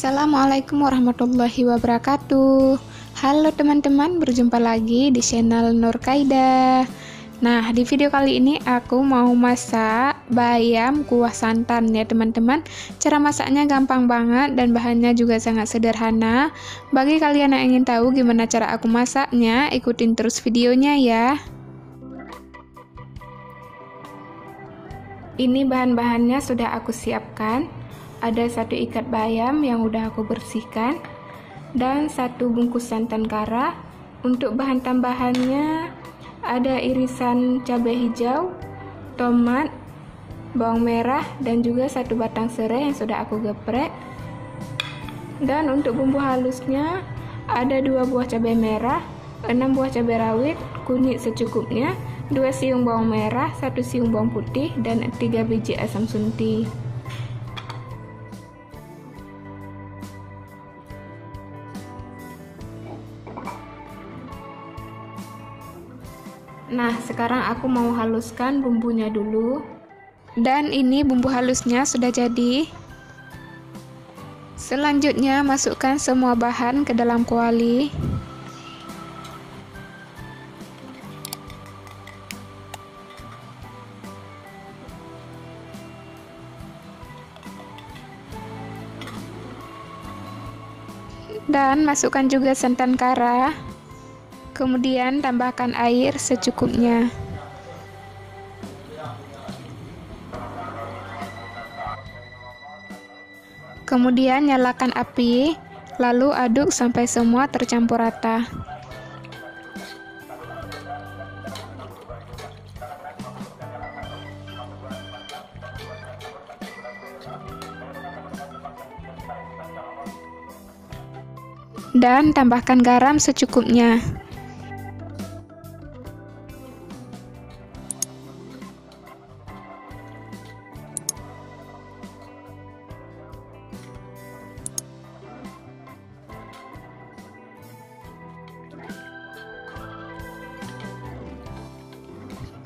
Assalamualaikum warahmatullahi wabarakatuh. Halo teman-teman, berjumpa lagi di channel Nurkaida. Nah, di video kali ini aku mau masak bayam kuah santan ya teman-teman. Cara masaknya gampang banget dan bahannya juga sangat sederhana. Bagi kalian yang ingin tahu gimana cara aku masaknya, ikutin terus videonya ya. Ini bahan-bahannya sudah aku siapkan. Ada 1 ikat bayam yang udah aku bersihkan dan 1 bungkus santan kara. Untuk bahan tambahannya ada irisan cabai hijau, tomat, bawang merah, dan juga 1 batang serai yang sudah aku geprek. Dan untuk bumbu halusnya ada 2 buah cabai merah, 6 buah cabai rawit, kunyit secukupnya, 2 siung bawang merah, 1 siung bawang putih, dan 3 biji asam sunti. Nah, sekarang aku mau haluskan bumbunya dulu. Dan ini bumbu halusnya sudah jadi. Selanjutnya masukkan semua bahan ke dalam kuali. Dan masukkan juga santan kara. Kemudian tambahkan air secukupnya. Kemudian nyalakan api, lalu aduk sampai semua tercampur rata. Dan tambahkan garam secukupnya.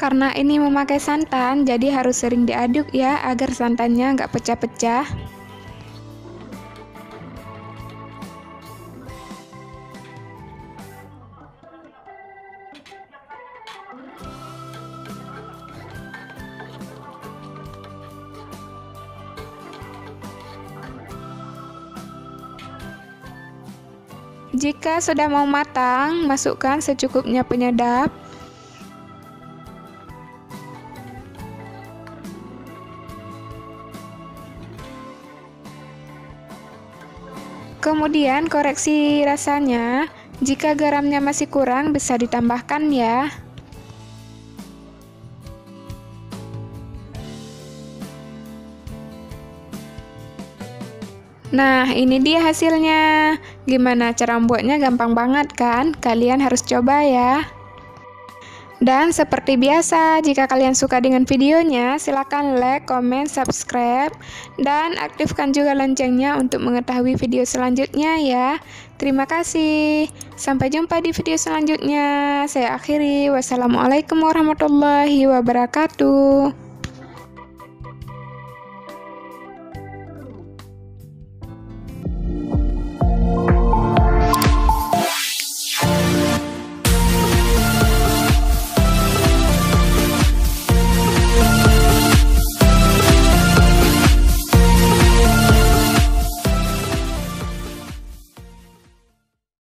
Karena ini memakai santan, jadi harus sering diaduk ya, agar santannya nggak pecah-pecah. Jika sudah mau matang, masukkan secukupnya penyedap. Kemudian koreksi rasanya, jika garamnya masih kurang bisa ditambahkan ya. Nah, ini dia hasilnya. Gimana cara membuatnya? Gampang banget kan? Kalian harus coba ya. Dan seperti biasa, jika kalian suka dengan videonya, silakan like, comment, subscribe, dan aktifkan juga loncengnya untuk mengetahui video selanjutnya ya. Terima kasih. Sampai jumpa di video selanjutnya. Saya akhiri. Wassalamualaikum warahmatullahi wabarakatuh.